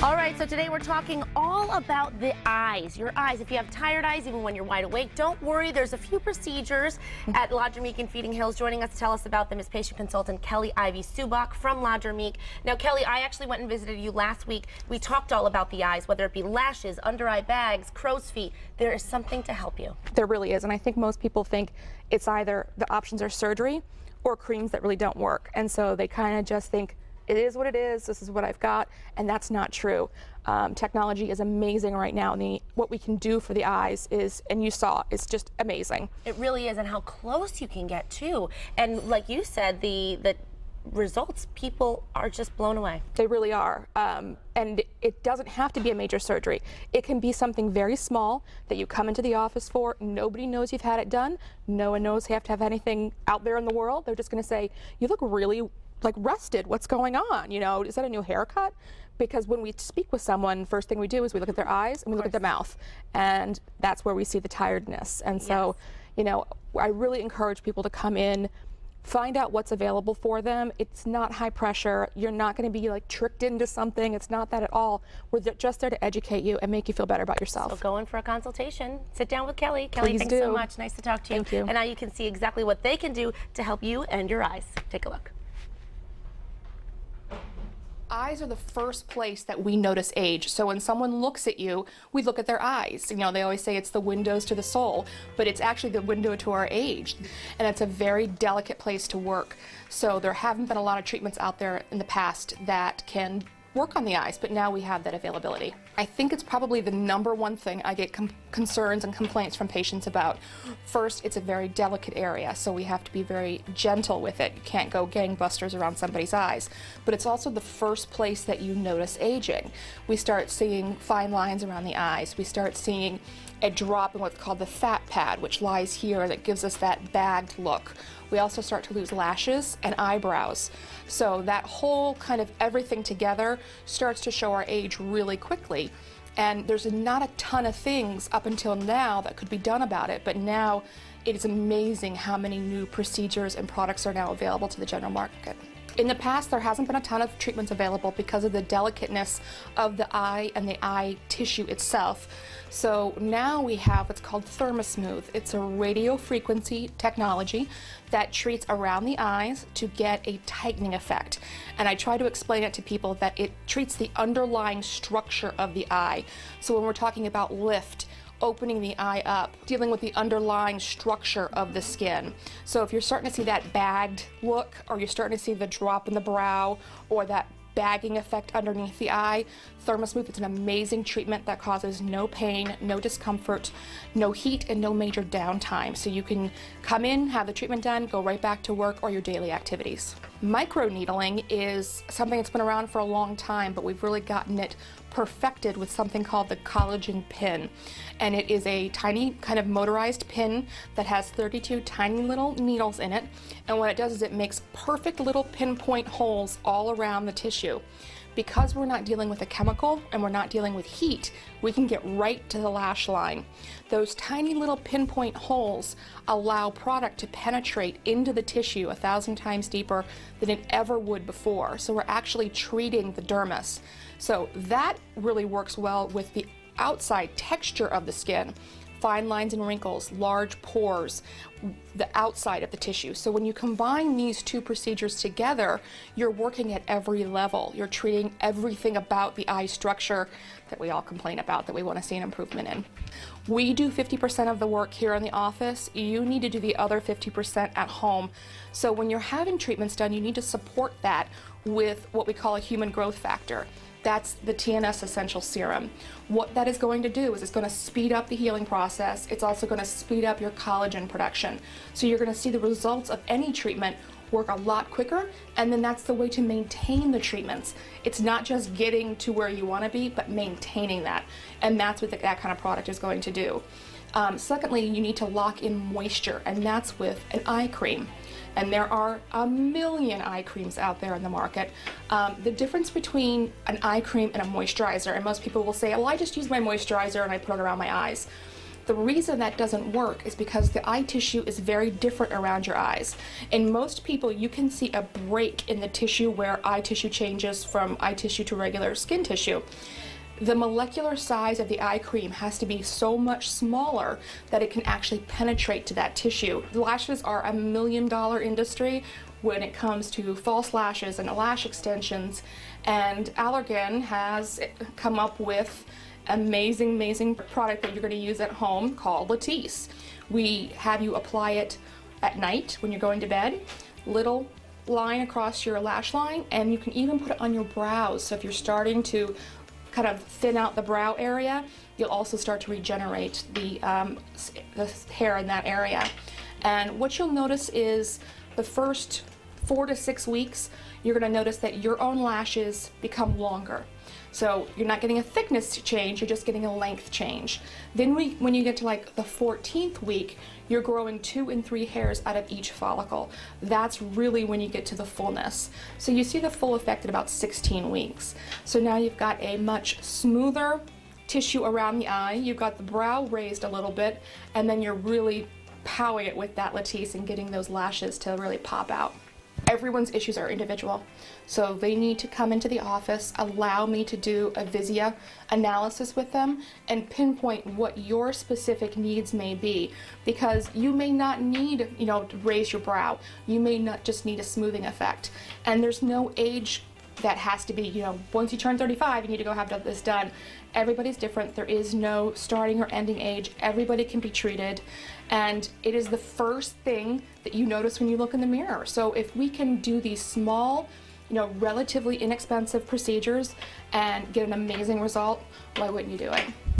All right, so today we're talking all about the eyes. Your eyes. If you have tired eyes, even when you're wide awake, don't worry. There's a few procedures at La Dermique in Feeding Hills. Joining us to tell us about them is patient consultant Kelly Ivy Subach from La Dermique. Now, Kelly, I actually went and visited you last week. We talked all about the eyes, whether it be lashes, under eye bags, crow's feet. There is something to help you. There really is, and I think most people think it's either the options are surgery or creams that really don't work, and so they kind of just think, it is what it is, this is what I've got, and that's not true. Technology is amazing right now, and what we can do for the eyes is, and you saw, it's just amazing. It really is, and how close you can get too. And like you said, the results, people are just blown away. They really are, and it doesn't have to be a major surgery. It can be something very small that you come into the office for. Nobody knows you've had it done. No one knows you have to have anything out there in the world. They're just going to say, you look really like rested, what's going on? You know, is that a new haircut? Because when we speak with someone, first thing we do is we look at their eyes and we look at their mouth, and that's where we see the tiredness. And so, you know, I really encourage people to come in, find out what's available for them. It's not high pressure. You're not going to be like tricked into something. It's not that at all. We're just there to educate you and make you feel better about yourself. So go in for a consultation. Sit down with Kelly. Kelly, Please thanks do. so much. Nice to talk to you. Thank you. And now you can see exactly what they can do to help you and your eyes. Take a look. Eyes are the first place that we notice age. So when someone looks at you, we look at their eyes. You know, they always say it's the windows to the soul, but it's actually the window to our age. And it's a very delicate place to work. So there haven't been a lot of treatments out there in the past that can work on the eyes, but now we have that availability. I think it's probably the #1 thing I get concerns and complaints from patients about. First, it's a very delicate area, so we have to be very gentle with it. You can't go gangbusters around somebody's eyes. But it's also the first place that you notice aging. We start seeing fine lines around the eyes. We start seeing a drop in what's called the fat pad, which lies here, that gives us that bagged look. We also start to lose lashes and eyebrows. So that whole kind of everything together starts to show our age really quickly. And there's not a ton of things up until now that could be done about it, but now it is amazing how many new procedures and products are now available to the general market. In the past, there hasn't been a ton of treatments available because of the delicateness of the eye and the eye tissue itself. So now we have what's called ThermoSmooth. It's a radio frequency technology that treats around the eyes to get a tightening effect. And I try to explain it to people that it treats the underlying structure of the eye. So when we're talking about lift, opening the eye up, dealing with the underlying structure of the skin. So if you're starting to see that bagged look, or you're starting to see the drop in the brow, or that bagging effect underneath the eye, ThermoSmooth is an amazing treatment that causes no pain, no discomfort, no heat, and no major downtime. So you can come in, have the treatment done, go right back to work or your daily activities. Microneedling is something that's been around for a long time, but we've really gotten it perfected with something called the collagen pin. And it is a tiny kind of motorized pin that has 32 tiny little needles in it. And what it does is it makes perfect little pinpoint holes all around the tissue. Because we're not dealing with a chemical and we're not dealing with heat, we can get right to the lash line. Those tiny little pinpoint holes allow product to penetrate into the tissue 1,000 times deeper than it ever would before. So we're actually treating the dermis. So that really works well with the outside texture of the skin. Fine lines and wrinkles, large pores, the outside of the tissue. So when you combine these two procedures together, you're working at every level. You're treating everything about the eye structure that we all complain about, that we want to see an improvement in. We do 50% of the work here in the office. You need to do the other 50% at home. So when you're having treatments done, you need to support that with what we call a human growth factor. That's the TNS Essential Serum. What that is going to do is it's going to speed up the healing process. It's also going to speed up your collagen production. So you're going to see the results of any treatment work a lot quicker, and then that's the way to maintain the treatments. It's not just getting to where you want to be, but maintaining that. And that's what that kind of product is going to do. Secondly, you need to lock in moisture, and that's with an eye cream. And there are a million eye creams out there in the market. The difference between an eye cream and a moisturizer, and most people will say, well, I just use my moisturizer and I put it around my eyes. The reason that doesn't work is because the eye tissue is very different around your eyes. In most people, you can see a break in the tissue where eye tissue changes from eye tissue to regular skin tissue. The molecular size of the eye cream has to be so much smaller that it can actually penetrate to that tissue. Lashes are $1 million industry when it comes to false lashes and lash extensions, and Allergan has come up with amazing product that you're going to use at home called Latisse. We have you apply it at night when you're going to bed, little line across your lash line, and you can even put it on your brows. So if you're starting to kind of thin out the brow area, you'll also start to regenerate the hair in that area. And what you'll notice is the first 4 to 6 weeks, you're going to notice that your own lashes become longer. So you're not getting a thickness change, you're just getting a length change. Then when you get to like the 14th week, you're growing 2 and 3 hairs out of each follicle. That's really when you get to the fullness. So you see the full effect at about 16 weeks. So now you've got a much smoother tissue around the eye, you've got the brow raised a little bit, and then you're really powering it with that Latisse and getting those lashes to really pop out. Everyone's issues are individual, so they need to come into the office, allow me to do a Visia analysis with them and pinpoint what your specific needs may be, because you may not need, to raise your brow. You may not just need a smoothing effect, and there's no age that has to be, once you turn 35, you need to go have this done. Everybody's different. There is no starting or ending age. Everybody can be treated, and it is the first thing that you notice when you look in the mirror. So if we can do these small, relatively inexpensive procedures and get an amazing result, why wouldn't you do it?